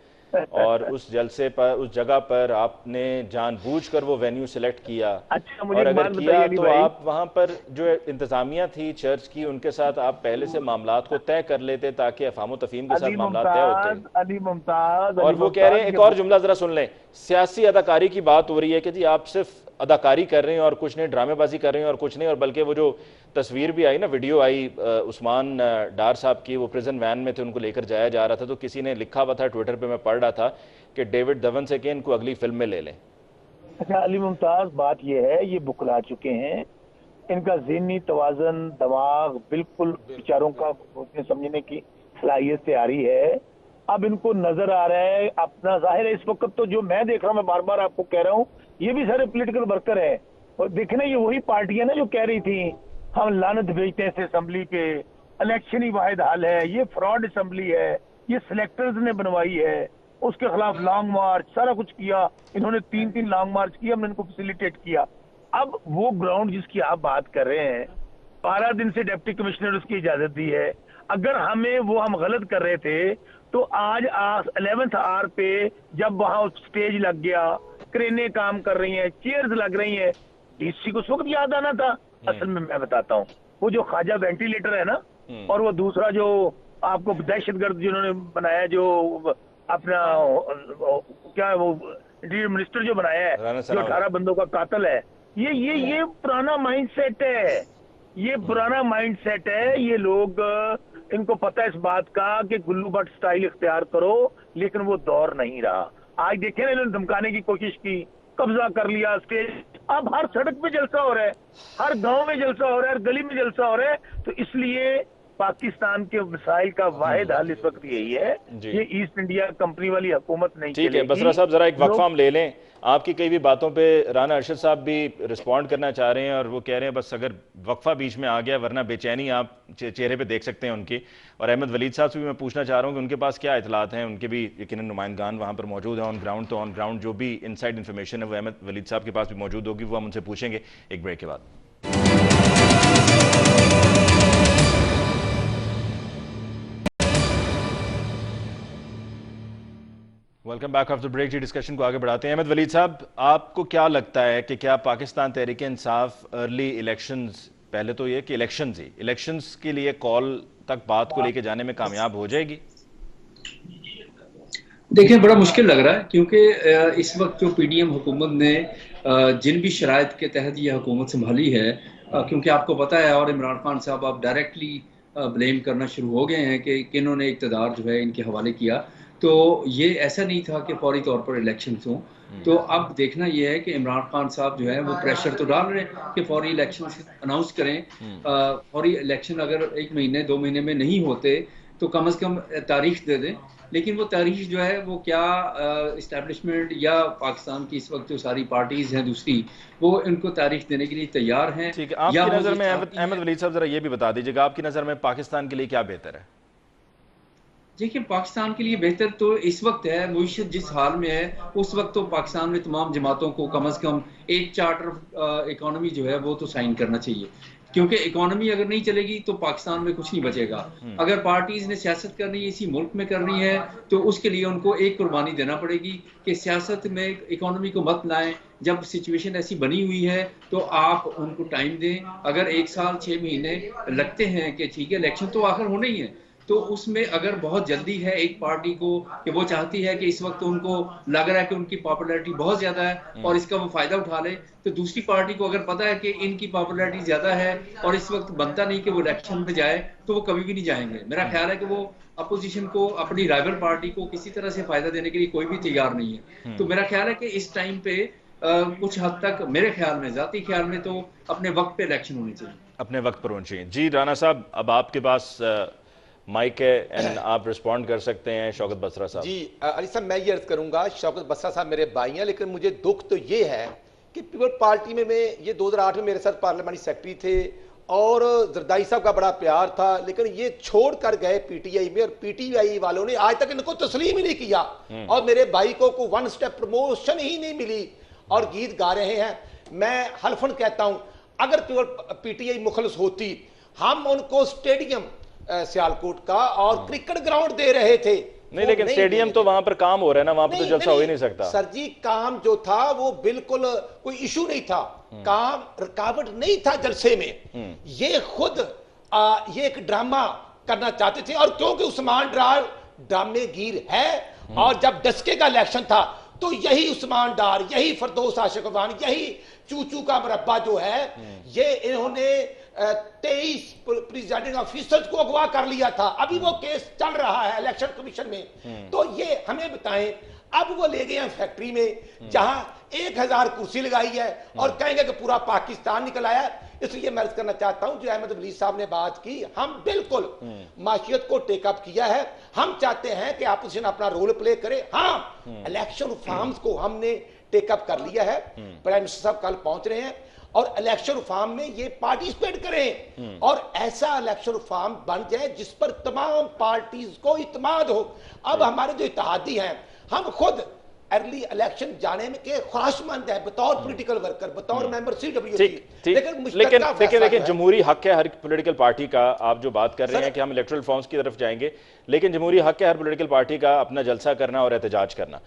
और उस जलसे पर, उस जगह पर आपने जानबूझकर वो वेन्यू सिलेक्ट किया। और अगर किया तो आप वहां पर जो इंतजामिया थी चर्च की, उनके साथ आप पहले से मामलात को तय कर लेते ताकि अफाम तफहीम के साथ मामलात तय होते। अली मुमताज, और वो कह रहे हैं, एक और जुमला जरा सुन लें, सियासी अदाकारी की बात हो रही है कि जी आप सिर्फ अदाकारी कर रहे हैं और कुछ नहीं, ड्रामेबाजी कर रहे हैं और कुछ नहीं। और बल्कि वो जो तस्वीर भी आई ना, वीडियो आई उस्मान डार साहब की, वो प्रिजन वैन में थे, उनको लेकर जाया जा रहा था, तो किसी ने लिखा हुआ था ट्विटर पे, मैं पढ़ रहा था कि डेविड धवन से कि इनको अगली फिल्म में ले लें। अच्छा अली मुमताज, बात ये है, ये बुखला चुके हैं, इनका ज़हनी तवाज़न, दिमाग बिल्कुल बेचारों का समझने की सलाहियत से आ रही है। अब इनको नजर आ रहा है अपना, जाहिर है इस वक्त तो जो मैं देख रहा हूँ, मैं बार बार आपको कह रहा हूँ, ये भी सारे पॉलिटिकल वर्कर है। और देखना, ये वही पार्टियां ना जो कह रही थी हम लानत भेजते हैं असेंबली पे, इलेक्शन ही वाहिद हल है, ये फ्रॉड असेंबली है, ये सिलेक्टर्स ने बनवाई है, उसके खिलाफ लॉन्ग मार्च सारा कुछ किया इन्होंने, 3 लॉन्ग मार्च किया, हमने इनको फैसिलिटेट किया। अब वो ग्राउंड जिसकी आप बात कर रहे हैं, 12 दिन से डिप्टी कमिश्नर उसकी इजाजत दी है। अगर हम गलत कर रहे थे तो आज 11th आवर पे जब वहां स्टेज लग गया, क्रेनें काम कर रही हैं, चेयर्स लग रही हैं, डीसी को उस वक्त याद आना था। असल में मैं बताता हूँ, वो जो ख्वाजा वेंटिलेटर है ना, और वो दूसरा जो आपको दहशतगर्द जिन्होंने बनाया, जो अपना क्या वो इंटीरियर मिनिस्टर जो बनाया है, जो 18 बंदों का कातिल है, ये पुराना माइंड सेट है, ये पुराना माइंड सेट है। ये लोग, इनको पता है इस बात का कि गुल्लू भट्ट स्टाइल इख्तियार करो, लेकिन वो दौर नहीं रहा। आज देखे ना, इन्होंने धमकाने की कोशिश की, कब्जा कर लिया स्टेज, अब हर सड़क पे जलसा हो रहा है, हर गांव में जलसा हो रहा है, हर गली में जलसा हो रहा है। तो इसलिए पाकिस्तान के मसाइल का वाहिद हल इस वक्त यही है, ये ईस्ट इंडिया कंपनी वाली हुकूमत नहीं चलेगी। ठीक है बसरा साहब, जरा एक वक्फा हम ले लें। आपकी कई भी बातों पे राना अरशद साहब भी रिस्पॉन्ड करना चाह रहे हैं, और वो कह रहे हैं बस अगर वक्फा बीच में आ गया, वरना बेचैनी आप चेहरे पे देख सकते हैं उनकी। और अहमद वलीद साहब से भी मैं पूछना चाह रहा हूँ कि उनके पास क्या इतलात हैं, उनके भी यकीनन नुमाइंदगान वहाँ पर मौजूद है ऑन ग्राउंड, तो ऑन ग्राउंड जो भी इनसाइड इन्फॉर्मेशन है वो अहमद वलीद साहब के पास भी मौजूद होगी, वो हम उनसे पूछेंगे एक ब्रेक के बाद। Welcome back after break. जी, डिस्कशन को आगे बढ़ाते हैं। अहमद वलीद साहब, आपको क्या लगता है कि क्या पाकिस्तान तहरीक इंसाफ अर्ली इलेक्शंस, पहले तो ये कि इलेक्शंस के लिए कॉल तक बात को लेके जाने में कामयाब हो जाएगी? देखिए, बड़ा मुश्किल लग रहा है क्योंकि इस वक्त जो पीडीएम हुकूमत ने जिन भी शराइत के तहत ये हुकूमत संभाली है, क्योंकि आपको पता है और इमरान खान साहब आप डायरेक्टली ब्लेम करना शुरू हो गए हैं कि किन्होंने इक़्तिदार जो है इनके हवाले किया, तो ये ऐसा नहीं था कि फौरी तौर पर इलेक्शन हों। तो अब देखना ये है कि इमरान खान साहब जो है वो प्रेशर तो डाल रहे हैं कि फौरी इलेक्शन अनाउंस करें। फौरी इलेक्शन अगर 1 महीने 2 महीने में नहीं होते तो कम से कम तारीख दे दें, लेकिन वो तारीख जो है वो क्या इस्टेब्लिशमेंट या पाकिस्तान की इस वक्त जो सारी पार्टीज हैं दूसरी, वो इनको तारीख देने के लिए तैयार हैं। ठीक है, आपकी नज़र में अहमद वलीद साहब जरा ये भी बता दीजिएगा, आपकी नज़र में पाकिस्तान के लिए क्या बेहतर है? देखिए, पाकिस्तान के लिए बेहतर तो इस वक्त है, मुईशत जिस हाल में है उस वक्त तो पाकिस्तान में तमाम जमातों को कम से कम एक चार्टर इकोनॉमी जो है वो तो साइन करना चाहिए, क्योंकि इकोनॉमी अगर नहीं चलेगी तो पाकिस्तान में कुछ नहीं बचेगा। अगर पार्टीज ने सियासत करनी है, इसी मुल्क में करनी है, तो उसके लिए उनको एक कुर्बानी देना पड़ेगी कि सियासत में इकोनॉमी को मत लाएं। जब सिचुएशन ऐसी बनी हुई है तो आप उनको टाइम दें। अगर 1 साल 6 महीने लगते हैं कि ठीक है इलेक्शन तो आखिर होने ही है, तो उसमें अगर बहुत जल्दी है एक पार्टी को कि वो चाहती है कि इस वक्त उनको लग रहा है कि उनकी पॉपुलैरिटी बहुत ज्यादा है और इसका वो फायदा उठा ले, तो दूसरी पार्टी को अगर पता है कि इनकी पॉपुलैरिटी ज्यादा है और इस वक्त बनता नहीं कि वो इलेक्शन में जाए, तो वो कभी भी नहीं जाएंगे। मेरा ख्याल है कि वो अपोजिशन को, अपनी राइवल पार्टी को किसी तरह से फायदा देने के लिए कोई भी तैयार नहीं है। तो मेरा ख्याल है कि इस टाइम पे कुछ हद तक, मेरे ख्याल में, जाती ख्याल में, तो अपने वक्त पे इलेक्शन होने चाहिए, अपने वक्त पर होने चाहिए। जी राना साहब, अब आपके पास माइक है एंड आप रिस्पॉन्ड कर सकते हैं। शौकत बसरा साहब। जी अली साहब, मैं ये अर्ज करूंगा, शौकत बसरा साहब मेरे भाई हैं, लेकिन मुझे दुख तो ये है कि पीपल पार्टी में ये 2008 में मेरे साथ पार्लियामेंट्री सेक्रेटरी थे और जरदारी साहब का बड़ा प्यार था, लेकिन ये छोड़ कर गए पीटीआई में, और पीटीआई वालों ने आज तक इनको तस्लीम ही नहीं किया और मेरे भाई को 1 स्टेप प्रमोशन ही नहीं मिली और गीत गा रहे हैं। मैं हल्फन कहता हूं, अगर पीटीआई मुखलिस होती, हम उनको स्टेडियम सियालकोट का और क्रिकेट ग्राउंड दे रहे थे। नहीं, लेकिन स्टेडियम तो वहां पर काम हो रहा है ना, वहां पर तो जलसा हो ही नहीं सकता। सर जी, काम जो था वो बिल्कुल कोई इशू नहीं था, काम रुकावट नहीं था जलसे में। ये खुद ये एक ड्रामा करना चाहते थे, और क्योंकि उस्मान डार ड्रामेगीर है और जब डस्के का इलेक्शन था तो यही उस्मान डार, यही फरदौस आशिकवान, यही चूचू का मुरब्बा जो है, ये इन्होंने 23 प्रिजाइडिंग ऑफिसर्स को अगवा कर लिया था। अभी वो केस चल रहा है इलेक्शन कमीशन में। तो ये हमें बताएं, अब वो ले गए हैं फैक्ट्री में जहां 1000 कुर्सी लगाई है और कहेंगे कि पूरा पाकिस्तान निकल आया। इसलिए मैं अर्ज करना चाहता हूं, जो अहमद वलीद साहब ने बात की, हम बिल्कुल माशियत को टेकअप किया है। हम चाहते हैं कि अपोजिशन अपना रोल प्ले करे। हाँ, इलेक्शन रिफॉर्म्स को हमने टेकअप कर लिया है। प्राइम मिनिस्टर साहब कल पहुंच रहे हैं और इलेक्शन रिफॉर्म में ये पार्टिसिपेट करें और ऐसा इलेक्शन रिफॉर्म बन जाए जिस पर तमाम पार्टीज को इत्मीनान हो। अब हमारे जो इत्तेहादी हैं, हम खुद अर्ली इलेक्शन जाने में के ख्वाहिशमंद है बतौर पॉलिटिकल वर्कर, बतौर मेंबर CWT। लेकिन जमहूरी हक है हर पॉलिटिकल पार्टी का। आप जो बात कर रहे हैं कि हम इलेक्टोरल फॉर्म्स की तरफ जाएंगे, लेकिन जमहूरी हक है हर पॉलिटिकल पार्टी का अपना जलसा करना और एहतजाज करना।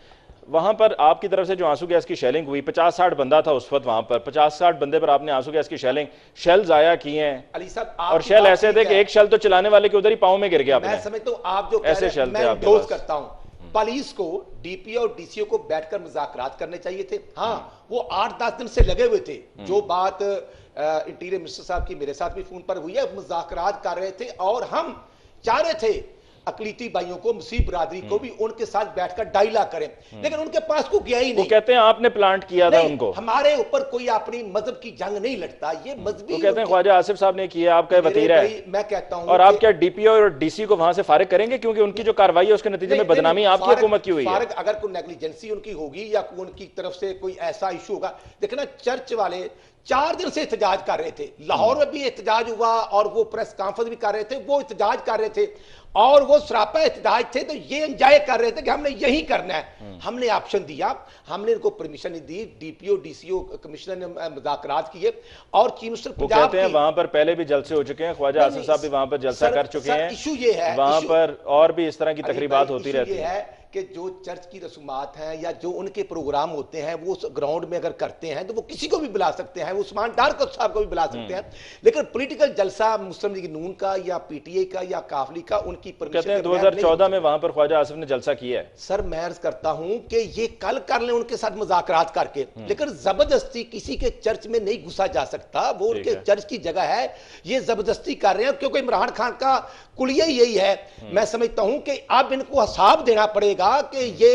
वहां पर आपकी तरफ से जो आंसू गैस की शेलिंग हुई, 50-60 बंदा था उस वक्त वहां पर, 50-60 बंदे पर आपने आंसू गैस की शेल जाया किए हैं। अली साहब, और शेल ऐसे थे कि एक शेल तो चलाने वाले के उधर ही पांव में गिर गया। मैं समझता हूं आप जो ऐसे शेल थे। आप दोस्त करता हूं, पुलिस को, डीपीओ और डीसीओ को बैठकर मुज़ाकरात करने चाहिए थे। हाँ, वो 8-10 दिन से लगे हुए थे। जो बात इंटीरियर मिनिस्टर साहब की मेरे साथ भी फोन पर हुई है, मुज़ाकरात कर रहे थे और हम चाह रहे थे अकलीती भाइयों को, मुस्लिम बरादरी को भी उनके साथ बैठकर डायलॉग करें, लेकिन उनके पास को गया ही नहीं। वो कहते हैं आपने प्लांट किया था उनको। हमारे ऊपर कोई अपनी मजहब की जंग नहीं लड़ता, ये मजहबी। वो कहते हैं ख्वाजा आसिफ साहब ने किया, आपका वतीरा है। मैं कहता हूं, और आप क्या डीपीओ और डीसी को वहां से फारिग करेंगे, क्योंकि उनकी जो कार्रवाई है उसके नतीजे में बदनामी आपकी हुकूमत की हुई है। अगर कोई नेग्लिजेंसी उनकी होगी या उनकी तरफ से कोई ऐसा इशू होगा, देखना चर्च वाले 4 दिन से एहतजाज कर रहे थे, लाहौर में भी एहतजाज हुआ और वो प्रेस कॉन्फ्रेंस भी कर रहे थे, वो एहतजाज कर रहे थे और वो सरापा एहतजाज थे। तो ये एंजॉय कर रहे थे कि हमने यही करना है। हमने ऑप्शन दिया, हमने इनको परमिशन नहीं दी। डीपीओ डीसीओ कमिश्नर ने मुज़ाकरात किए और चीफ मिनिस्टर पंजाब कहते हैं वहां पर पहले भी जलसे हो चुके हैं, ख्वाजा आसिफ साहब भी वहां पर जलसा कर चुके हैं। इशू ये है, वहां पर और भी इस तरह की तकरीबात होती रहती है कि जो चर्च की रसूमात हैं या जो उनके प्रोग्राम होते हैं वो उस ग्राउंड में अगर करते हैं तो वो किसी को भी बुला सकते हैं, उस्मान डार साहब को भी बुला सकते हैं, लेकिन पॉलिटिकल जलसा मुस्लिम लीग नून का या पीटीआई का या काफली का उनकी कहते हैं 2014 में वहां पर ख्वाजा आसिफ ने जलसा किया है। सर मैं अर्ज करता हूं कि ये कल कर लें उनके साथ मुज़ाकरात करके, लेकिन जबरदस्ती किसी के चर्च में नहीं घुसा जा सकता, वो उनके चर्च की जगह है, ये जबरदस्ती कर रहे हैं क्योंकि इमरान खान का कुलिया यही है। मैं समझता हूं कि अब इनको हिसाब देना पड़ेगा कि ये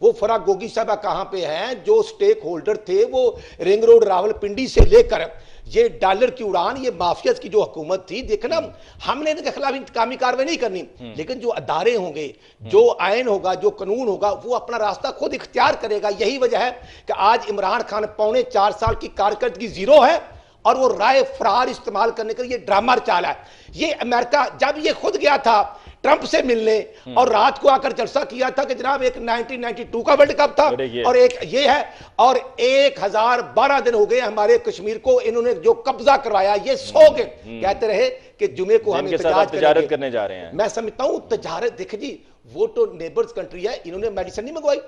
वो फराग गोगी साहब कहां पे हैं, जो स्टेक होल्डर थे वो रिंग रोड रावलपिंडी से लेकर ये डॉलर की उड़ान, ये माफिया की जो हुकूमत थी, देखना हमने इनके खिलाफ इंतकामी कार्रवाई नहीं करनी, लेकिन जो अदारे होंगे, जो आयन होगा, जो कानून होगा, वो अपना रास्ता खुद इख्तियार करेगा। यही वजह है कि आज इमरान खान 4.25 साल की कारकर्दगी जीरो है और वो राय फरार इस्तेमाल करने का ये ड्रामा चाल है। ये अमेरिका जब ये खुद गया था ट्रंप से मिलने और रात को आकर जलसा किया था कि जनाब एक 1992 का वर्ल्ड कप था और एक ये है, और 1012 दिन हो गए हमारे कश्मीर को इन्होंने जो कब्जा करवाया, ये सो के कहते रहे कि जुमे को हम तजारत करने जा रहे हैं। मैं समझता हूं तजारत, देखिए जी वो तो नेबर्स कंट्री है, इन्होंने मेडिसिन नहीं मंगवाई,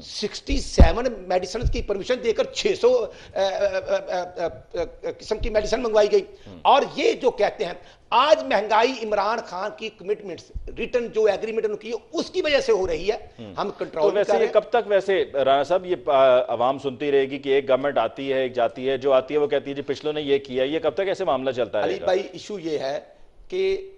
67 मेडिसिन की परमिशन देकर 600 किस्म की मेडिसिन मंगवाई गई। और ये जो कहते हैं आज महंगाई इमरान खान की कमिटमेंट्स रिटर्न जो एग्रीमेंट उनकी उसकी वजह से हो रही है, हम कंट्रोल तो वैसे ये कब तक, वैसे राणा साहब ये आवाम सुनती रहेगी कि एक गवर्नमेंट आती है एक जाती है, जो आती है वो कहती है जी पिछलों ने ये किया, ये कब तक ऐसे मामला चलता है? अली भाई इशू ये है कि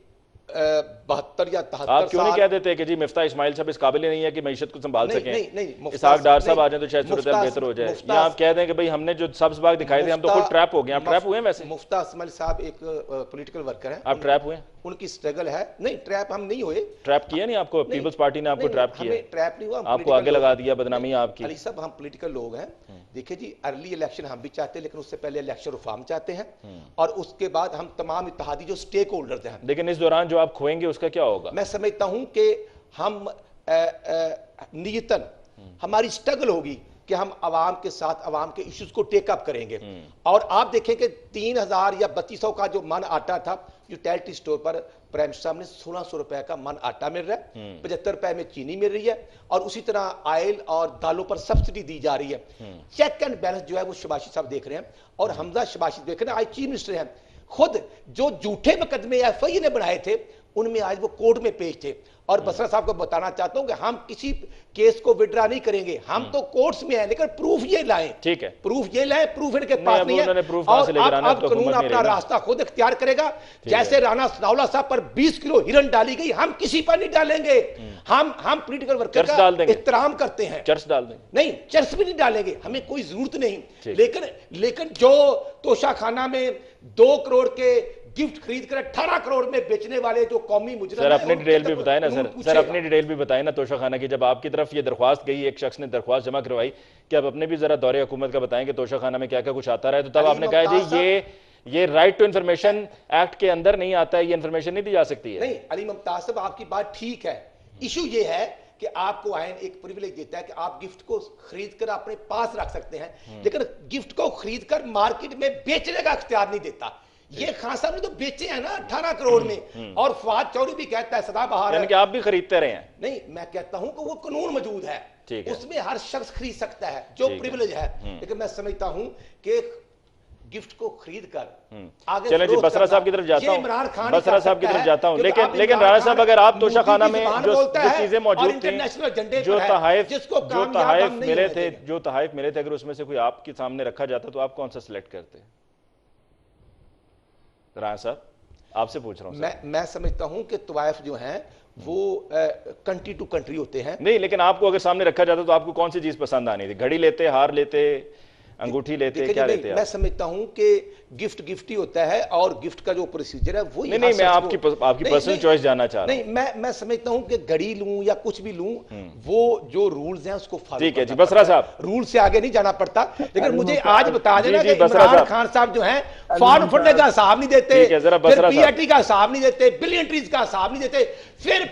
72 या 73 आप क्यों नहीं कह देते कि जी मिफ्ता इस्माइल साहब इस काबिल नहीं है कि मईशत को संभाल सकें? नहीं, इसहाक डार साहब आ जाए तो शायद सूरत बेहतर हो जाए, या आप कह दें कि भाई हमने जो सब्ज बाग दिखाए थे हम तो खुद ट्रैप हो गए। आप ट्रैप हुए? वैसे मुफ्ता इस्माइल साहब एक पॉलिटिकल वर्कर है, आप ट्रैप हुए? उनकी स्ट्रगल है। नहीं ट्रैप हम नहीं हुए। ट्रैप किया नहीं आपको? पीपल्स पार्टी ने आपको ट्रैप किया? ट्रैप नहीं हुआ, आपको आगे लगा दिया, बदनामी आपकी। अली साहब हम पॉलिटिकल लोग हैं, देखिए जी अर्ली इलेक्शन हम भी चाहते हैं, लेकिन उससे पहले इलेक्शन रिफॉर्म चाहते हैं और उसके बाद हम तमाम इत्तेहादी जो स्टेक होल्डर्स हैं। लेकिन इस दौरान जो आप खोएंगे उसका क्या होगा? मैं समझता हूं कि हम नियतन हमारी स्ट्रगल होगी कि हम आवाम के साथ आवाम के इश्यूज को टेकअप करेंगे। और आप देखें कि 3000 या 3200 का जो मन आटा था, यूटिलिटी स्टोर पर प्राइम मिनिस्टर साहब ने 1600 रुपए का मन आटा मिल रहा है, 75 रुपए में चीनी मिल रही है और उसी तरह ऑयल और दालों पर सब्सिडी दी जा रही है। चेक एंड बैलेंस जो है वो शबाशी साहब देख रहे हैं और हमजा शबाशी देख रहे हैं, आज चीफ मिनिस्टर हैं, खुद जो झूठे मुकदमे एफआईए ने बनाए थे उनमें आज वो कोर्ट में पेश थे। और बसरा साहब को बताना चाहता हूं कि हम किसी केस को विड्रा नहीं करेंगे, हम तो कोर्ट्स में हैं, लेकिन प्रूफ ये लाएं। ठीक है, प्रूफ ये लाएं, प्रूफ इनके पास नहीं है और अब कानून अपना रास्ता खुद इख्तियार करेगा। जैसे राणा सनाउल्लाह साहब पर 20 किलो हिरन डाली गई, हम किसी पर नहीं डालेंगे। हम पॉलिटिकल वर्कर का एहतराम करते हैं, चर्च डाल देंगे, नहीं चर्च भी नहीं डालेंगे, हमें कोई जरूरत नहीं। लेकिन जो तोशाखाना में 2 करोड़ के गिफ्ट खरीद कर 18 करोड़ में बेचने वाले जो कौमी मुजरिम सर अपनी डिटेल भी बताएं ना सर अपनी डिटेल भी बताएं ना तोशाखाना की। जब आपकी तरफ ये दरख्वास्त गई, एक शख्स ने दरख्वास्त जमा करवाई कि आप अपने भी जरा दौरे हुकूमत का बताएं कि तोशाखाना में क्या क्या कुछ आता रहा है, तो तब आपने कहा जी ये राइट टू इन्फॉर्मेशन एक्ट के अंदर नहीं आता है, ये इन्फॉर्मेशन नहीं दी जा सकती है। नहीं अली मुमताज साहब आपकी बात ठीक है, इशू ये है कि आपको आयन एक प्रिविलेज देता है कि आप गिफ्ट को खरीद कर अपने पास रख सकते हैं, लेकिन गिफ्ट को खरीद कर मार्केट में बेचने का इख्तियार नहीं देता। ये खान साहब ने तो बेचे हैं ना 18 करोड़ में, और फवाद चौधरी भी कहता है सदाबहार है कि आप भी खरीदते रहे हैं। नहीं मैं कहता हूं कि वो कानून मौजूद है, उसमें हर शख्स खरीद सकता है जो प्रिविलेज है, लेकिन मैं समझता हूं कि गिफ्ट को खरीद कर आगे चलें जी बसरा साहब की तरफ जाता हूं, बसरा साहब की तरफ जाता हूं। लेकिन राणा साहब अगर आप तोशाखाना में जो चीजें मौजूद थी, जो तहाइफ मिले थे, अगर उसमें से कोई आपके सामने रखा जाता तो आप कौन सा सिलेक्ट करते? राणा साहब आपसे पूछ रहा हूं। मैं समझता हूं कि तवाइफ जो हैं वो कंट्री टू कंट्री होते हैं। नहीं लेकिन आपको अगर सामने रखा जाता तो आपको कौन सी चीज पसंद आनी थी? घड़ी लेते, हार लेते, अंगूठी लेते, क्या लेते? मैं समझता हूं कि गिफ्ट ही होता है और गिफ्ट का जो प्रोसीजर है वो नहीं मैं आपकी पर्सनल चॉइस जानना चाह रहा हूं। नहीं मैं समझता हूं कि घड़ी लूं या कुछ भी लूं, वो जो रूल्स हैं उसको फॉलो। ठीक है जी बसरा साहब, रूल से आगे नहीं जाना पड़ता, लेकिन मुझे आज बता देना कि इमरान खान साहब जो हैं फॉर्म फंडे का हिसाब नहीं देते, फिर पीआरटी का हिसाब नहीं देते, बिलियंट्रीज का हिसाब नहीं देते, फिर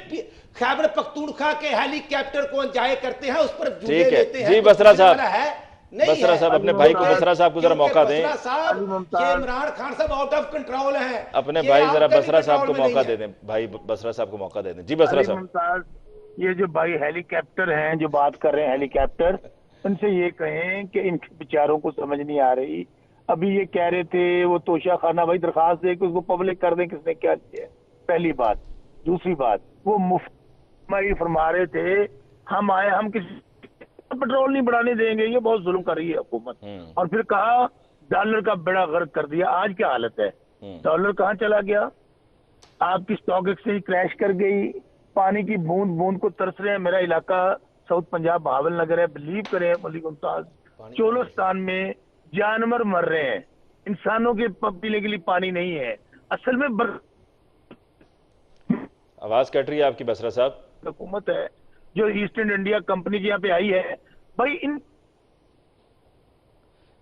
खैबर पख्तूनख्वा के हेलीकॉप्टर को एंजॉय करते हैं, उस पर जुड़े लेते हैं। जी बसरा साहब, बसरा साहब अपने भाई को, बसरा साहब को जरा मौका दें। इमरान खान साहब आउट ऑफ कंट्रोल हैं, अपने भाई जरा बसरा साहब को मौका दे दें, भाई बसरा साहब को मौका दे दें। जी बसरा साहब। ये जो भाई हेलीकॉप्टर हैं जो बात कर रहे हैं हेलीकॉप्टर, उनसे ये कहें कि इन बेचारों को समझ नहीं आ रही। अभी ये कह रहे थे वो तोशा खाना भाई दरखास्त दे कि उसको पब्लिक कर दें, किसने क्या किया है, पहली बात। दूसरी बात, वो मुफ्ती फरमा रहे थे हम आए, हम किसी पेट्रोल नहीं बढ़ाने देंगे, ये बहुत जुल्म कर रही है हुकूमत। और फिर कहा डॉलर का बेड़ा गर्क कर दिया। आज क्या हालत है, डॉलर कहाँ चला गया, आपकी स्टॉक एक्सचेंज क्रैश कर गई, पानी की बूंद बूंद को तरस रहे हैं। मेरा इलाका साउथ पंजाब बहावल नगर है, बिलीव करें अली मुमताज, चोलोस्तान में जानवर मर रहे हैं, इंसानों के पीने के लिए पानी नहीं है। असल में आवाज कट रही है आपकी बसरा साहब। हुकूमत है जो ईस्टर्न इंडिया कंपनी की यहाँ पे आई है भाई, इन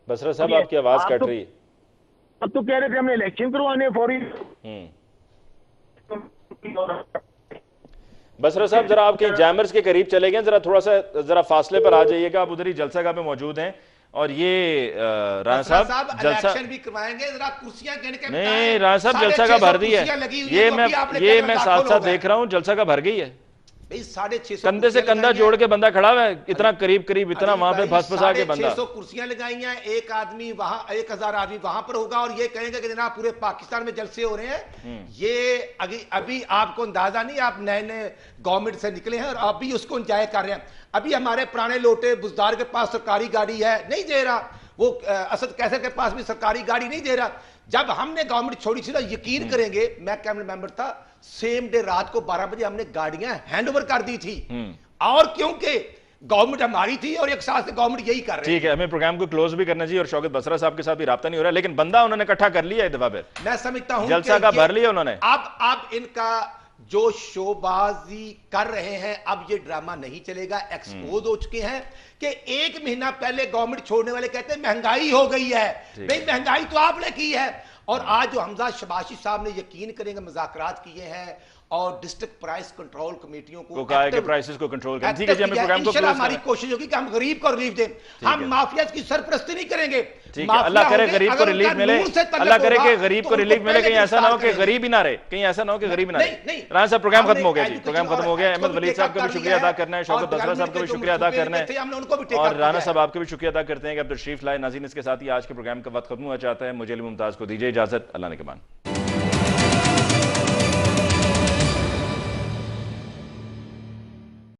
बसरा साहब आपकी आवाज कट रही है। अब तो कह रहे थे हमने इलेक्शन करवाने फौरी। बसरा साहब जरा आप कहीं जैमर्स के करीब चले गए, जरा थोड़ा सा जरा फासले पर आ जाइएगा। आप उधर ही जलसा गाह पे मौजूद हैं और ये राणा साहब जलसा भी करवाएंगे, जरा कुर्सियां गिन के नहीं, राणा साहब जलसा का भर दी है, ये मैं साथ साथ देख रहा हूं, जलसा का भर गई है। 650 कंधे से कंधा जोड़ के बंदा खड़ा है, इतना करीब करीब, इतना वहां पे फंसा के बंदा। 600 कुर्सियां लगाई हैं, एक आदमी वहां, 1000 आदमी वहां पर होगा और ये कहेंगे कि जनाब पूरे पाकिस्तान में जलसे हो रहे हैं। ये अभी आपको अंदाजा नहीं, आप नए नए गवर्नमेंट से निकले हैं और अभी उसको इंजॉय कर रहे हैं। अभी हमारे पुराने लोटे बुजदार के पास सरकारी गाड़ी है, नहीं दे रहा, वो असद कैसर के पास भी सरकारी गाड़ी नहीं दे रहा। जब हमने गवर्नमेंट छोड़ी थी ना, यकीन करेंगे, मैं कैबिनेट मेंबर था, सेम डे रात को 12 बजे हमने गाड़ियां हैंड ओवर कर दी थी। और क्योंकि गवर्नमेंट हमारी थी और एक साथ से गवर्नमेंट यही कर रही है। ठीक है, हमें प्रोग्राम को क्लोज भी करना चाहिए और शौकत बसरा साहब के साथ भी राब्ता नहीं हो रहा है, लेकिन बंदा उन्होंने इकट्ठा कर लिया है दफा पे। मैं समझता हूं जलसा का भर लिया उन्होंने। अब इनका जो शोबाजी कर रहे हैं, अब ये ड्रामा नहीं चलेगा, एक्सपोज हो चुके हैं कि 1 महीना पहले गवर्नमेंट छोड़ने वाले कहते हैं महंगाई हो गई है। भाई महंगाई तो आपने की है। और आज जो हमजा शबाशी साहब ने यकीन करेंगे मुज़ाकरात किए हैं और डिस्ट्रिक्ट प्राइस कंट्रोल कमेटियों को कहा है कि प्राइसेस को कंट्रोल करें। ठीक है जी, हमें प्रोग्राम को क्लोज हमारी कोशिश होगी कि हम गरीब को रिलीफ दें, हम माफिया की सरपरस्ती नहीं करेंगे। ठीक है, अल्लाह करे गरीब को रिलीफ मिले, अल्लाह करे कि गरीब को रिलीफ मिले, कहीं ऐसा ना हो कि गरीब ही ना रहे, कहीं ऐसा ना हो कि गरीब ही ना रहे। राणा साहब प्रोग्राम खत्म हो गया जी, प्रोग्राम खत्म हो गया। अहमद वलीद साहब का भी शुक्रिया अदा करना है, शौकत बसरा साहब का भी शुक्रिया अदा करना है और राणा साहब आपका भी शुक्रिया अदा करते हैं कि आप तशरीफ लाए। नाज़रीन, इसके साथ ही आज के प्रोग्राम का वक्त खत्म हुआ चाहता है। मुझे अली मुमताज को दीजिए इजाजत, अल्लाह ने के मान।